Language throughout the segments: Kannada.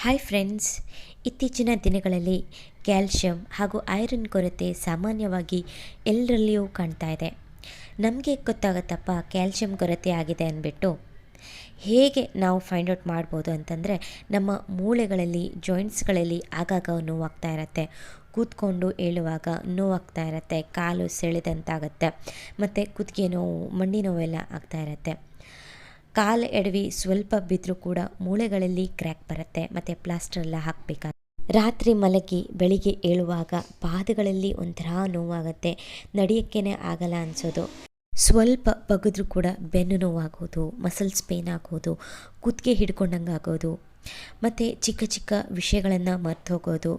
ಹಾಯ್ ಫ್ರೆಂಡ್ಸ್, ಇತ್ತೀಚಿನ ದಿನಗಳಲ್ಲಿ ಕ್ಯಾಲ್ಶಿಯಂ ಹಾಗೂ ಐರನ್ ಕೊರತೆ ಸಾಮಾನ್ಯವಾಗಿ ಎಲ್ಲರಲ್ಲಿಯೂ ಕಾಣ್ತಾ ಇದೆ. ನಮಗೆ ಗೊತ್ತಾಗತ್ತಪ್ಪ ಕ್ಯಾಲ್ಶಿಯಂ ಕೊರತೆ ಆಗಿದೆ ಅಂದ್ಬಿಟ್ಟು ಹೇಗೆ ನಾವು ಫೈಂಡ್ ಔಟ್ ಮಾಡ್ಬೋದು ಅಂತಂದರೆ, ನಮ್ಮ ಮೂಳೆಗಳಲ್ಲಿ ಜಾಯಿಂಟ್ಸ್ಗಳಲ್ಲಿ ಆಗಾಗ ನೋವಾಗ್ತಾ ಇರುತ್ತೆ, ಕೂತ್ಕೊಂಡು ಏಳುವಾಗ ನೋವಾಗ್ತಾ ಇರುತ್ತೆ, ಕಾಲು ಸೆಳೆದಂತಾಗುತ್ತೆ, ಮತ್ತು ಕುತ್ತಿಗೆ ನೋವು, ಮಂಡಿ ನೋವೆಲ್ಲ ಆಗ್ತಾ ಇರುತ್ತೆ. ಕಾಲು ಎಡವಿ ಸ್ವಲ್ಪ ಬಿದ್ದರೂ ಕೂಡ ಮೂಳೆಗಳಲ್ಲಿ ಕ್ರ್ಯಾಕ್ ಬರುತ್ತೆ ಮತ್ತು ಪ್ಲಾಸ್ಟರ್ ಎಲ್ಲ ಹಾಕಬೇಕಾಗುತ್ತೆ. ರಾತ್ರಿ ಮಲಗಿ ಬೆಳಿಗ್ಗೆ ಏಳುವಾಗ ಪಾದಗಳಲ್ಲಿ ಒಂಥರ ನೋವಾಗುತ್ತೆ, ನಡೆಯೋಕ್ಕೇ ಆಗಲ್ಲ ಅನಿಸೋದು. ಸ್ವಲ್ಪ ಬಗ್ಗಿದ್ರೂ ಕೂಡ ಬೆನ್ನು ನೋವಾಗೋದು, ಮಸಲ್ಸ್ ಪೇನ್ ಆಗೋದು, ಕುತ್ತಿಗೆ ಹಿಡ್ಕೊಂಡಂಗೆ ಆಗೋದು, ಮತ್ತು ಚಿಕ್ಕ ಚಿಕ್ಕ ವಿಷಯಗಳನ್ನು ಮರ್ತು ಹೋಗೋದು,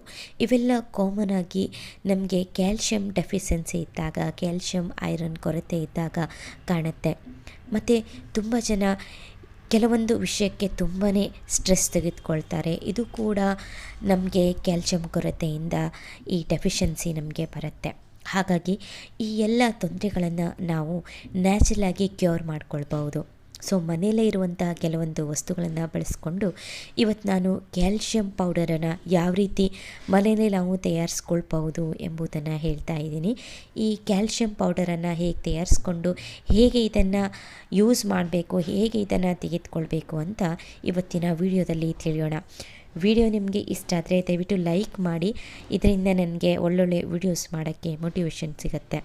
ಇವೆಲ್ಲ ಕಾಮನ್ ಆಗಿ ನಮಗೆ ಕ್ಯಾಲ್ಶಿಯಂ ಡೆಫಿಷಿಯನ್ಸಿ ಇದ್ದಾಗ, ಕ್ಯಾಲ್ಶಿಯಂ ಐರನ್ ಕೊರತೆ ಇದ್ದಾಗ ಕಾಣುತ್ತೆ. ಮತ್ತು ತುಂಬ ಜನ ಕೆಲವೊಂದು ವಿಷಯಕ್ಕೆ ತುಂಬಾ ಸ್ಟ್ರೆಸ್ ತೆಗೆದುಕೊಳ್ತಾರೆ. ಇದು ಕೂಡ ನಮಗೆ ಕ್ಯಾಲ್ಶಿಯಂ ಕೊರತೆಯಿಂದ ಈ ಡೆಫಿಷಿಯನ್ಸಿ ನಮಗೆ ಬರುತ್ತೆ. ಹಾಗಾಗಿ ಈ ಎಲ್ಲ ತೊಂದರೆಗಳನ್ನು ನಾವು ನ್ಯಾಚುರಲಾಗಿ ಕ್ಯೂರ್ ಮಾಡ್ಕೊಳ್ಬೋದು. ಸೊ ಮನೆಯಲ್ಲೇ ಇರುವಂತಹ ಕೆಲವೊಂದು ವಸ್ತುಗಳನ್ನು ಬಳಸ್ಕೊಂಡು ಇವತ್ತು ನಾನು ಕ್ಯಾಲ್ಶಿಯಂ ಪೌಡರನ್ನು ಯಾವ ರೀತಿ ಮನೆಯಲ್ಲೇ ನಾವು ತಯಾರಿಸ್ಕೊಳ್ಬೋದು ಎಂಬುದನ್ನು ಹೇಳ್ತಾ ಇದ್ದೀನಿ. ಈ ಕ್ಯಾಲ್ಶಿಯಂ ಪೌಡರನ್ನು ಹೇಗೆ ತಯಾರಿಸ್ಕೊಂಡು ಹೇಗೆ ಇದನ್ನು ಯೂಸ್ ಮಾಡಬೇಕು, ಹೇಗೆ ಇದನ್ನು ತೆಗೆದುಕೊಳ್ಬೇಕು ಅಂತ ಇವತ್ತಿನ ವಿಡಿಯೋದಲ್ಲಿ ತಿಳಿಯೋಣ. ವಿಡಿಯೋ ನಿಮಗೆ ಇಷ್ಟ ಆದರೆ ದಯವಿಟ್ಟು ಲೈಕ್ ಮಾಡಿ, ಇದರಿಂದ ನನಗೆ ಒಳ್ಳೊಳ್ಳೆ ವಿಡಿಯೋಸ್ ಮಾಡೋಕ್ಕೆ ಮೋಟಿವೇಶನ್ ಸಿಗುತ್ತೆ.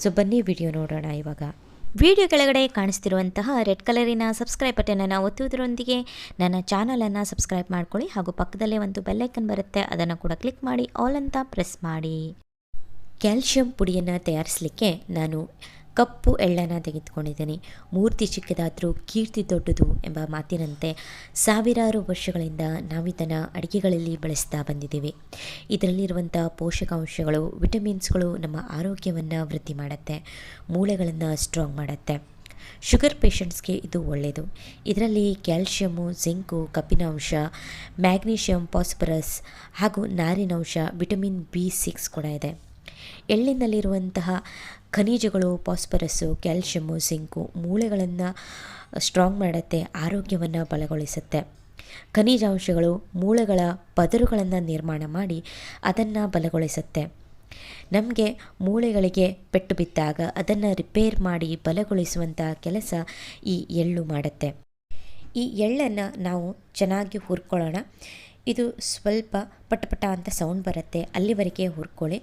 ಸೊ ಬನ್ನಿ ವಿಡಿಯೋ ನೋಡೋಣ. ಇವಾಗ ವಿಡಿಯೋ ಕೆಳಗಡೆ ಕಾಣಿಸ್ತಿರುವಂತಹ ರೆಡ್ ಕಲರಿನ ಸಬ್ಸ್ಕ್ರೈಬ್ ಬಟನನ್ನು ಒತ್ತುವುದರೊಂದಿಗೆ ನನ್ನ ಚಾನಲನ್ನು ಸಬ್ಸ್ಕ್ರೈಬ್ ಮಾಡ್ಕೊಳ್ಳಿ. ಹಾಗೂ ಪಕ್ಕದಲ್ಲೇ ಒಂದು ಬೆಲ್ಲೈಕನ್ ಬರುತ್ತೆ, ಅದನ್ನು ಕೂಡ ಕ್ಲಿಕ್ ಮಾಡಿ ಆಲ್ ಅಂತ ಪ್ರೆಸ್ ಮಾಡಿ. ಕ್ಯಾಲ್ಶಿಯಂ ಪುಡಿಯನ್ನು ತಯಾರಿಸಲಿಕ್ಕೆ ನಾನು ಕಪ್ಪು ಎಳ್ಳನ್ನು ತೆಗೆದುಕೊಂಡಿದ್ದೀನಿ. ಮೂರ್ತಿ ಚಿಕ್ಕದಾದರೂ ಕೀರ್ತಿ ದೊಡ್ಡದು ಎಂಬ ಮಾತಿನಂತೆ ಸಾವಿರಾರು ವರ್ಷಗಳಿಂದ ನಾವಿದನ್ನು ಅಡುಗೆಗಳಲ್ಲಿ ಬಳಸ್ತಾ ಬಂದಿದ್ದೀವಿ. ಇದರಲ್ಲಿರುವಂಥ ಪೋಷಕಾಂಶಗಳು, ವಿಟಮಿನ್ಸ್ಗಳು ನಮ್ಮ ಆರೋಗ್ಯವನ್ನು ವೃದ್ಧಿ ಮಾಡುತ್ತೆ, ಮೂಳೆಗಳನ್ನು ಸ್ಟ್ರಾಂಗ್ ಮಾಡುತ್ತೆ. ಶುಗರ್ ಪೇಷಂಟ್ಸ್ಗೆ ಇದು ಒಳ್ಳೆಯದು. ಇದರಲ್ಲಿ ಕ್ಯಾಲ್ಶಿಯಮು, ಜಿಂಕು, ಕಬ್ಬಿನಾಂಶ, ಮ್ಯಾಗ್ನೀಷಿಯಂ, ಫಾಸ್ಫರಸ್ ಹಾಗೂ ನಾರಿನಂಶ, ವಿಟಮಿನ್ B6 ಕೂಡ ಇದೆ. ಎಳ್ಳಿನಲ್ಲಿರುವಂತಹ ಖನಿಜಗಳು ಫಾಸ್ಫರಸ್ಸು, ಕ್ಯಾಲ್ಶಿಯಮು, ಜಿಂಕು ಮೂಳೆಗಳನ್ನು ಸ್ಟ್ರಾಂಗ್ ಮಾಡುತ್ತೆ, ಆರೋಗ್ಯವನ್ನು ಬಲಗೊಳಿಸುತ್ತೆ. ಖನಿಜಾಂಶಗಳು ಮೂಳೆಗಳ ಪದರುಗಳನ್ನು ನಿರ್ಮಾಣ ಮಾಡಿ ಅದನ್ನು ಬಲಗೊಳಿಸುತ್ತೆ. ನಮಗೆ ಮೂಳೆಗಳಿಗೆ ಪೆಟ್ಟು ಬಿದ್ದಾಗ ಅದನ್ನು ರಿಪೇರ್ ಮಾಡಿ ಬಲಗೊಳಿಸುವಂಥ ಕೆಲಸ ಈ ಎಳ್ಳು ಮಾಡುತ್ತೆ. ಈ ಎಳ್ಳನ್ನು ನಾವು ಚೆನ್ನಾಗಿ ಹುರ್ಕೊಳ್ಳೋಣ. ಇದು ಸ್ವಲ್ಪ ಪಟಪಟ ಅಂತ ಸೌಂಡ್ ಬರುತ್ತೆ, ಅಲ್ಲಿವರೆಗೆ ಹುರ್ಕೊಳ್ಳಿ.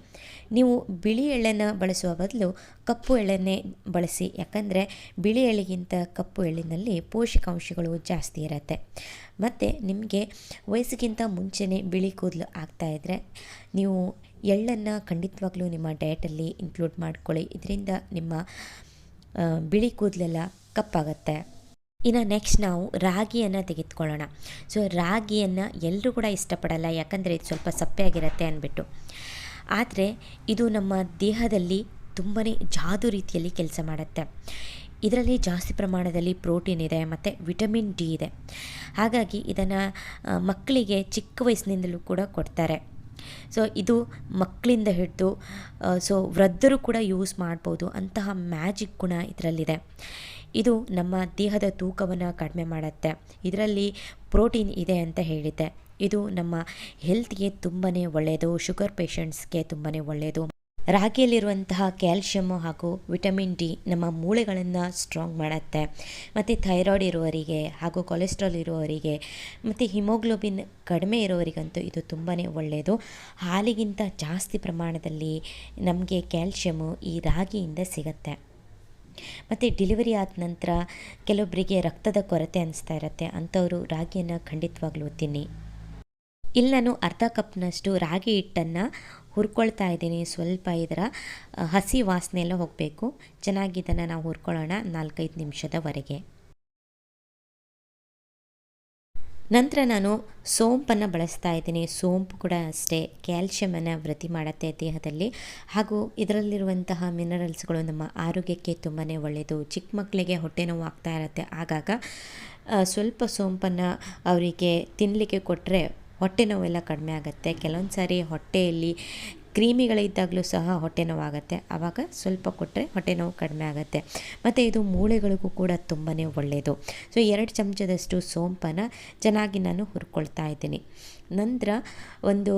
ನೀವು ಬಿಳಿ ಎಳ್ಳನ್ನು ಬಳಸುವ ಬದಲು ಕಪ್ಪು ಎಳ್ಳನ್ನೇ ಬಳಸಿ, ಯಾಕಂದರೆ ಬಿಳಿ ಎಳ್ಳಿಗಿಂತ ಕಪ್ಪು ಎಳ್ಳಿನಲ್ಲಿ ಪೋಷಕಾಂಶಗಳು ಜಾಸ್ತಿ ಇರುತ್ತೆ. ಮತ್ತು ನಿಮಗೆ ವಯಸ್ಸಿಗಿಂತ ಮುಂಚೆನೇ ಬಿಳಿ ಕೂದಲು ಆಗ್ತಾಯಿದ್ರೆ ನೀವು ಎಳ್ಳನ್ನು ಖಂಡಿತವಾಗ್ಲೂ ನಿಮ್ಮ ಡಯಟಲ್ಲಿ ಇನ್ಕ್ಲೂಡ್ ಮಾಡ್ಕೊಳ್ಳಿ. ಇದರಿಂದ ನಿಮ್ಮ ಬಿಳಿ ಕೂದಲೆಲ್ಲ ಕಪ್ಪಾಗತ್ತೆ. ಇನ್ನು ನೆಕ್ಸ್ಟ್ ನಾವು ರಾಗಿಯನ್ನು ತೆಗೆದುಕೊಳ್ಳೋಣ. ಸೊ ರಾಗಿಯನ್ನು ಎಲ್ಲರೂ ಕೂಡ ಇಷ್ಟಪಡಲ್ಲ, ಯಾಕಂದರೆ ಇದು ಸ್ವಲ್ಪ ಸಪ್ಪೆಯಾಗಿರುತ್ತೆ ಅಂದ್ಬಿಟ್ಟು. ಆದರೆ ಇದು ನಮ್ಮ ದೇಹದಲ್ಲಿ ತುಂಬಾ ಜಾದು ರೀತಿಯಲ್ಲಿ ಕೆಲಸ ಮಾಡುತ್ತೆ. ಇದರಲ್ಲಿ ಜಾಸ್ತಿ ಪ್ರಮಾಣದಲ್ಲಿ ಪ್ರೋಟೀನ್ ಇದೆ ಮತ್ತು ವಿಟಮಿನ್ ಡಿ ಇದೆ. ಹಾಗಾಗಿ ಇದನ್ನು ಮಕ್ಕಳಿಗೆ ಚಿಕ್ಕ ವಯಸ್ಸಿನಿಂದಲೂ ಕೂಡ ಕೊಡ್ತಾರೆ. ಸೊ ಇದು ಮಕ್ಕಳಿಂದ ಹಿಡಿದು ವೃದ್ಧರು ಕೂಡ ಯೂಸ್ ಮಾಡ್ಬೋದು. ಅಂತಹ ಮ್ಯಾಜಿಕ್ ಗುಣ ಇದರಲ್ಲಿದೆ. ಇದು ನಮ್ಮ ದೇಹದ ತೂಕವನ್ನು ಕಡಿಮೆ ಮಾಡುತ್ತೆ. ಇದರಲ್ಲಿ ಪ್ರೋಟೀನ್ ಇದೆ ಅಂತ ಹೇಳಿದ್ದೆ. ಇದು ನಮ್ಮ ಹೆಲ್ತ್ಗೆ ತುಂಬಾ ಒಳ್ಳೆಯದು, ಶುಗರ್ ಪೇಷಂಟ್ಸ್ಗೆ ತುಂಬಾ ಒಳ್ಳೆಯದು. ರಾಗಿಯಲ್ಲಿರುವಂತಹ ಕ್ಯಾಲ್ಶಿಯಮ್ಮು ಹಾಗೂ ವಿಟಮಿನ್ ಡಿ ನಮ್ಮ ಮೂಳೆಗಳನ್ನು ಸ್ಟ್ರಾಂಗ್ ಮಾಡುತ್ತೆ. ಮತ್ತು ಥೈರಾಯ್ಡ್ ಇರುವವರಿಗೆ ಹಾಗೂ ಕೊಲೆಸ್ಟ್ರಾಲ್ ಇರುವವರಿಗೆ ಮತ್ತು ಹಿಮೋಗ್ಲೋಬಿನ್ ಕಡಿಮೆ ಇರೋವರಿಗಂತೂ ಇದು ತುಂಬಾ ಒಳ್ಳೆಯದು. ಹಾಲಿಗಿಂತ ಜಾಸ್ತಿ ಪ್ರಮಾಣದಲ್ಲಿ ನಮಗೆ ಕ್ಯಾಲ್ಶಿಯಮ್ಮು ಈ ರಾಗಿಯಿಂದ ಸಿಗುತ್ತೆ. ಮತ್ತು ಡೆಲಿವರಿ ಆದ ನಂತರ ಕೆಲವೊಬ್ಬರಿಗೆ ರಕ್ತದ ಕೊರತೆ ಅನಿಸ್ತಾ ಇರುತ್ತೆ, ಅಂಥವರು ರಾಗಿಯನ್ನು ಖಂಡಿತವಾಗ್ಲೂ ತಿನ್ನಿ. ಇಲ್ಲಿ ನಾನು ಅರ್ಧ ಕಪ್ನಷ್ಟು ರಾಗಿ ಹಿಟ್ಟನ್ನು ಹುರ್ಕೊಳ್ತಾ ಇದ್ದೀನಿ. ಸ್ವಲ್ಪ ಇದರ ಹಸಿ ವಾಸನೆ ಎಲ್ಲ ಹೋಗಬೇಕು. ಚೆನ್ನಾಗಿ ಇದನ್ನು ನಾವು ಹುರ್ಕೊಳ್ಳೋಣ 4-5 ನಿಮಿಷದವರೆಗೆ. ನಂತರ ನಾನು ಸೋಂಪನ್ನು ಬಳಸ್ತಾ ಇದ್ದೀನಿ. ಸೋಂಪು ಕೂಡ ಅಷ್ಟೇ ಕ್ಯಾಲ್ಶಿಯಮನ್ನು ವೃದ್ಧಿ ಮಾಡುತ್ತೆ ದೇಹದಲ್ಲಿ, ಹಾಗೂ ಇದರಲ್ಲಿರುವಂತಹ ಮಿನರಲ್ಸ್ಗಳು ನಮ್ಮ ಆರೋಗ್ಯಕ್ಕೆ ತುಂಬಾ ಒಳ್ಳೆಯದು. ಚಿಕ್ಕ ಮಕ್ಕಳಿಗೆ ಹೊಟ್ಟೆ ನೋವು ಆಗ್ತಾ ಇರುತ್ತೆ, ಆಗಾಗ ಸ್ವಲ್ಪ ಸೋಂಪನ್ನು ಅವರಿಗೆ ತಿನ್ನಲಿಕ್ಕೆ ಕೊಟ್ಟರೆ ಹೊಟ್ಟೆ ನೋವೆಲ್ಲ ಕಡಿಮೆ ಆಗುತ್ತೆ. ಕೆಲವೊಂದು ಸಾರಿ ಹೊಟ್ಟೆಯಲ್ಲಿ ಕ್ರೀಮಿಗಳಿದ್ದಾಗಲೂ ಸಹ ಹೊಟ್ಟೆ ನೋವಾಗುತ್ತೆ, ಆವಾಗ ಸ್ವಲ್ಪ ಕೊಟ್ಟರೆ ಹೊಟ್ಟೆ ನೋವು ಕಡಿಮೆ ಆಗುತ್ತೆ. ಮತ್ತು ಇದು ಮೂಳೆಗಳಿಗೂ ಕೂಡ ತುಂಬಾ ಒಳ್ಳೆಯದು. ಸೊ 2 ಚಮಚದಷ್ಟು ಸೋಂಪನ್ನು ಚೆನ್ನಾಗಿ ನಾನು ಹುರ್ಕೊಳ್ತಾ ಇದ್ದೀನಿ. ನಂತರ ಒಂದು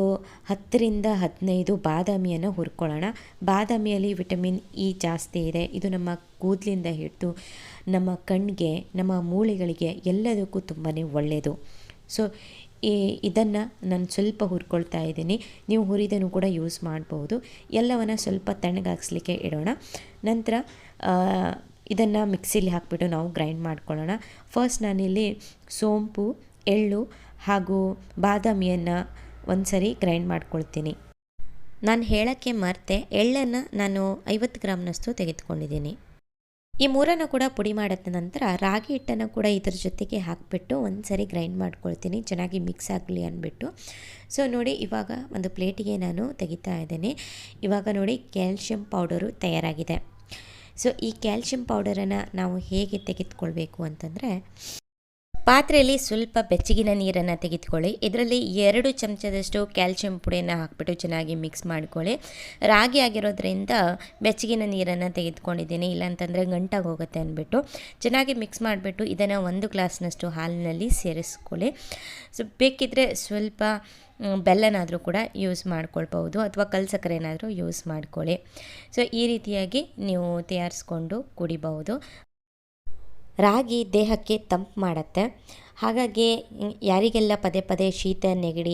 10ರಿಂದ 15 ಬಾದಾಮಿಯನ್ನು ಹುರ್ಕೊಳ್ಳೋಣ. ಬಾದಾಮಿಯಲ್ಲಿ ವಿಟಮಿನ್ ಇ ಜಾಸ್ತಿ ಇದೆ. ಇದು ನಮ್ಮ ಕೂದಲಿಂದ ಹಿಡಿದು ನಮ್ಮ ಕಣ್ಣಿಗೆ, ನಮ್ಮ ಮೂಳೆಗಳಿಗೆ ಎಲ್ಲದಕ್ಕೂ ತುಂಬಾ ಒಳ್ಳೆಯದು. ಸೊ ಇದನ್ನು ನಾನು ಸ್ವಲ್ಪ ಹುರ್ಕೊಳ್ತಾ ಇದ್ದೀನಿ. ನೀವು ಹುರಿದನ್ನು ಕೂಡ ಯೂಸ್ ಮಾಡ್ಬೋದು. ಎಲ್ಲವನ್ನು ಸ್ವಲ್ಪ ತಣ್ಣಗಾಗಿಸ್ಲಿಕ್ಕೆ ಇಡೋಣ. ನಂತರ ಇದನ್ನು ಮಿಕ್ಸಿಲಿ ಹಾಕಿಬಿಟ್ಟು ನಾವು ಗ್ರೈಂಡ್ ಮಾಡ್ಕೊಳ್ಳೋಣ. ಫಸ್ಟ್ ನಾನಿಲ್ಲಿ ಸೋಂಪು, ಎಳ್ಳು ಹಾಗೂ ಬಾದಾಮಿಯನ್ನು ಒಂದು ಸರಿ ಗ್ರೈಂಡ್ ಮಾಡ್ಕೊಳ್ತೀನಿ. ನಾನು ಹೇಳೋಕ್ಕೆ ಮರೆತೆ, ಎಳ್ಳನ್ನು ನಾನು 50 ಗ್ರಾಮ್ನಷ್ಟು ತೆಗೆದುಕೊಂಡಿದ್ದೀನಿ. ಈ ಮೂರನ್ನು ಕೂಡ ಪುಡಿ ಮಾಡಿದ ನಂತರ ರಾಗಿ ಹಿಟ್ಟನ್ನು ಕೂಡ ಇದರ ಜೊತೆಗೆ ಹಾಕಿಬಿಟ್ಟು ಒಂದು ಸರಿ ಗ್ರೈಂಡ್ ಮಾಡ್ಕೊಳ್ತೀನಿ, ಚೆನ್ನಾಗಿ ಮಿಕ್ಸ್ ಆಗಲಿ ಅಂದ್ಬಿಟ್ಟು. ಸೊ ನೋಡಿ, ಇವಾಗ ಒಂದು ಪ್ಲೇಟಿಗೆ ನಾನು ತೆಗಿತಾ ಇದ್ದೇನೆ. ಇವಾಗ ನೋಡಿ, ಕ್ಯಾಲ್ಶಿಯಂ ಪೌಡರು ತಯಾರಾಗಿದೆ. ಸೊ ಈ ಕ್ಯಾಲ್ಶಿಯಂ ಪೌಡರನ್ನು ನಾವು ಹೇಗೆ ತೆಗೆದುಕೊಳ್ಬೇಕು ಅಂತಂದರೆ, ಪಾತ್ರೆಯಲ್ಲಿ ಸ್ವಲ್ಪ ಬೆಚ್ಚಗಿನ ನೀರನ್ನು ತೆಗೆದುಕೊಳ್ಳಿ. ಇದರಲ್ಲಿ 2 ಚಮಚದಷ್ಟು ಕ್ಯಾಲ್ಶಿಯಂ ಪುಡಿಯನ್ನು ಹಾಕಿಬಿಟ್ಟು ಚೆನ್ನಾಗಿ ಮಿಕ್ಸ್ ಮಾಡ್ಕೊಳ್ಳಿ. ರಾಗಿ ಆಗಿರೋದ್ರಿಂದ ಬೆಚ್ಚಗಿನ ನೀರನ್ನು ತೆಗೆದುಕೊಂಡಿದ್ದೀನಿ, ಇಲ್ಲಾಂತಂದರೆ ಗಂಟಾಗಿ ಹೋಗುತ್ತೆ ಅಂದ್ಬಿಟ್ಟು ಚೆನ್ನಾಗಿ ಮಿಕ್ಸ್ ಮಾಡಿಬಿಟ್ಟು ಇದನ್ನು 1 ಗ್ಲಾಸ್ನಷ್ಟು ಹಾಲಿನಲ್ಲಿ ಸೇರಿಸ್ಕೊಳ್ಳಿ. ಸೊ ಬೇಕಿದ್ದರೆ ಸ್ವಲ್ಪ ಬೆಲ್ಲನಾದರೂ ಕೂಡ ಯೂಸ್ ಮಾಡ್ಕೊಳ್ಬೋದು, ಅಥವಾ ಕಲ್ಲು ಸಕ್ಕರೆ ಏನಾದರೂ ಯೂಸ್ ಮಾಡ್ಕೊಳ್ಳಿ. ಸೊ ಈ ರೀತಿಯಾಗಿ ನೀವು ತಯಾರಿಸ್ಕೊಂಡು ಕುಡಿಬಹುದು. ರಾಗಿ ದೇಹಕ್ಕೆ ತಂಪು ಮಾಡುತ್ತೆ. ಹಾಗಾಗಿ ಯಾರಿಗೆಲ್ಲ ಪದೇ ಪದೇ ಶೀತ, ನೆಗಡಿ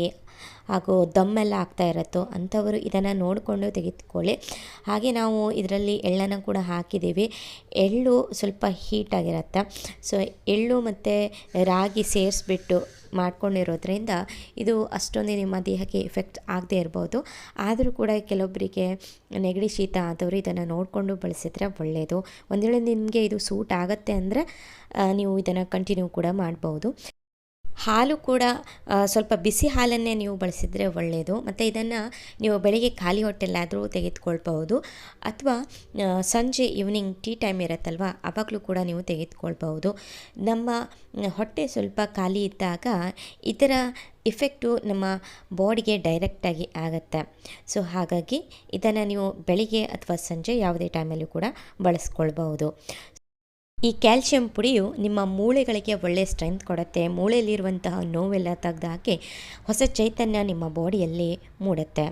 ಹಾಗೂ ದಮ್ಮೆಲ್ಲ ಆಗ್ತಾ ಇರುತ್ತೋ ಅಂಥವರು ಇದನ್ನು ನೋಡಿಕೊಂಡು ತೆಗೆದುಕೊಳ್ಳಿ. ಹಾಗೆ ನಾವು ಇದರಲ್ಲಿ ಎಳ್ಳನ್ನು ಕೂಡ ಹಾಕಿದ್ದೀವಿ. ಎಳ್ಳು ಸ್ವಲ್ಪ ಹೀಟಾಗಿರುತ್ತೆ. ಸೊ ಎಳ್ಳು ಮತ್ತು ರಾಗಿ ಸೇರಿಸ್ಬಿಟ್ಟು ಮಾಡ್ಕೊಂಡಿರೋದ್ರಿಂದ ಇದು ಅಷ್ಟೊಂದು ನಿಮ್ಮ ದೇಹಕ್ಕೆ ಎಫೆಕ್ಟ್ ಆಗದೇ ಇರ್ಬೋದು. ಆದರೂ ಕೂಡ ಕೆಲವೊಬ್ಬರಿಗೆ ನೆಗಡಿ, ಶೀತ ಆದವರು ಇದನ್ನು ನೋಡಿಕೊಂಡು ಬಳಸಿದ್ರೆ ಒಳ್ಳೆಯದು. ಒಂದು ವೇಳೆ ನಿಮಗೆ ಇದು ಸೂಟ್ ಆಗುತ್ತೆ ಅಂದರೆ ನೀವು ಇದನ್ನು ಕಂಟಿನ್ಯೂ ಕೂಡ ಮಾಡ್ಬೋದು. ಹಾಲು ಕೂಡ ಸ್ವಲ್ಪ ಬಿಸಿ ಹಾಲನ್ನೇ ನೀವು ಬಳಸಿದರೆ ಒಳ್ಳೆಯದು. ಮತ್ತು ಇದನ್ನು ನೀವು ಬೆಳಿಗ್ಗೆ ಖಾಲಿ ಹೊಟ್ಟೆಲ್ಲಾದರೂ ತೆಗೆದುಕೊಳ್ಬಹುದು, ಅಥವಾ ಸಂಜೆ ಈವ್ನಿಂಗ್ ಟೀ ಟೈಮ್ ಇರುತ್ತಲ್ವ, ಆವಾಗಲೂ ಕೂಡ ನೀವು ತೆಗೆದುಕೊಳ್ಬಹುದು. ನಮ್ಮ ಹೊಟ್ಟೆ ಸ್ವಲ್ಪ ಖಾಲಿ ಇದ್ದಾಗ ಇದರ ಇಫೆಕ್ಟು ನಮ್ಮ ಬಾಡಿಗೆ ಡೈರೆಕ್ಟಾಗಿ ಆಗುತ್ತೆ. ಸೊ ಹಾಗಾಗಿ ಇದನ್ನು ನೀವು ಬೆಳಿಗ್ಗೆ ಅಥವಾ ಸಂಜೆ ಯಾವುದೇ ಟೈಮಲ್ಲೂ ಕೂಡ ಬಳಸ್ಕೊಳ್ಬಹುದು. ಈ ಕ್ಯಾಲ್ಶಿಯಂ ಪುಡಿಯು ನಿಮ್ಮ ಮೂಳೆಗಳಿಗೆ ಒಳ್ಳೆಯ ಸ್ಟ್ರೆಂತ್ ಕೊಡುತ್ತೆ. ಮೂಳೆಯಲ್ಲಿರುವಂತಹ ನೋವೆಲ್ಲ ತೆಗೆದು ಹಾಕಿ ಹೊಸ ಚೈತನ್ಯ ನಿಮ್ಮ ಬಾಡಿಯಲ್ಲಿ ಮೂಡುತ್ತೆ.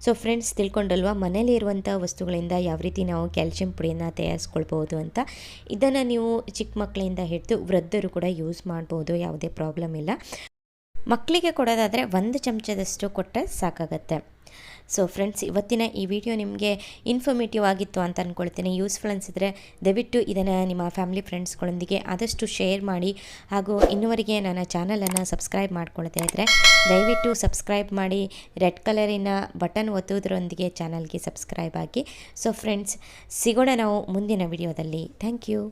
ಸೊ ಫ್ರೆಂಡ್ಸ್, ತಿಳ್ಕೊಂಡಲ್ವಾ ಮನೇಲಿ ಇರುವಂಥ ವಸ್ತುಗಳಿಂದ ಯಾವ ರೀತಿ ನಾವು ಕ್ಯಾಲ್ಶಿಯಂ ಪುಡಿಯನ್ನು ತಯಾರಿಸ್ಕೊಳ್ಬೋದು ಅಂತ. ಇದನ್ನು ನೀವು ಚಿಕ್ಕ ಮಕ್ಕಳಿಂದ ಹಿಡಿದು ವೃದ್ಧರು ಕೂಡ ಯೂಸ್ ಮಾಡ್ಬೋದು, ಯಾವುದೇ ಪ್ರಾಬ್ಲಮ್ ಇಲ್ಲ. ಮಕ್ಕಳಿಗೆ ಕೊಡೋದಾದರೆ 1 ಚಮಚದಷ್ಟು ಕೊಟ್ಟರೆ ಸಾಕಾಗತ್ತೆ. ಸೊ ಫ್ರೆಂಡ್ಸ್, ಇವತ್ತಿನ ಈ ವಿಡಿಯೋ ನಿಮಗೆ ಇನ್ಫಾರ್ಮೇಟಿವ್ ಆಗಿತ್ತು ಅಂತ ಅಂದ್ಕೊಳ್ತೀನಿ. ಯೂಸ್ಫುಲ್ ಅನಿಸಿದರೆ ದಯವಿಟ್ಟು ಇದನ್ನು ನಿಮ್ಮ ಫ್ಯಾಮಿಲಿ ಫ್ರೆಂಡ್ಸ್ಗಳೊಂದಿಗೆ ಆದಷ್ಟು ಶೇರ್ ಮಾಡಿ. ಹಾಗೂ ಇನ್ನುವರೆಗೆ ನನ್ನ ಚಾನಲನ್ನು ಸಬ್ಸ್ಕ್ರೈಬ್ ಮಾಡ್ಕೊಳ್ತಾ ಇದ್ದರೆ ದಯವಿಟ್ಟು ಸಬ್ಸ್ಕ್ರೈಬ್ ಮಾಡಿ. ರೆಡ್ ಕಲರಿನ ಬಟನ್ ಒತ್ತೋದ್ರೊಂದಿಗೆ ಚಾನಲ್ಗೆ ಸಬ್ಸ್ಕ್ರೈಬ್ ಆಗಿ. ಸೊ ಫ್ರೆಂಡ್ಸ್, ಸಿಗೋಣ ನಾವು ಮುಂದಿನ ವಿಡಿಯೋದಲ್ಲಿ. Thank you.